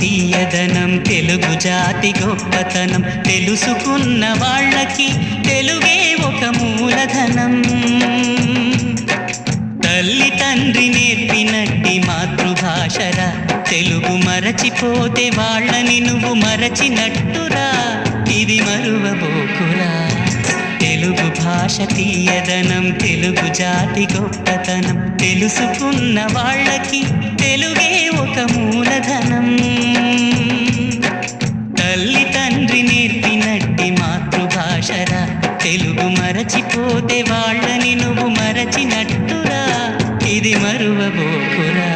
తీయదనం తెలుగు జాతి గొప్పతనం తెలుసుకున్న వాళ్ళకి తెలుగే ఒక మూలధనం. తల్లి తండ్రి నేర్పినట్టి మాతృభాషరా తెలుగు మరచిపోతే వాళ్ళని నువ్వు మరచినట్టురా, ఇది మరువబోకురా. తెలుగు భాష తీయదనం తెలుగు జాతి గొప్పతనం తెలుసుకున్న వాళ్ళకి తెలుగే ఒక మూలధనం. తల్లి తండ్రి నేర్పినట్టి మాతృభాషరా తెలుగు మరచిపోతే వాళ్ళని నువ్వు మరచినట్టురా, ఇది మరువబోకురా.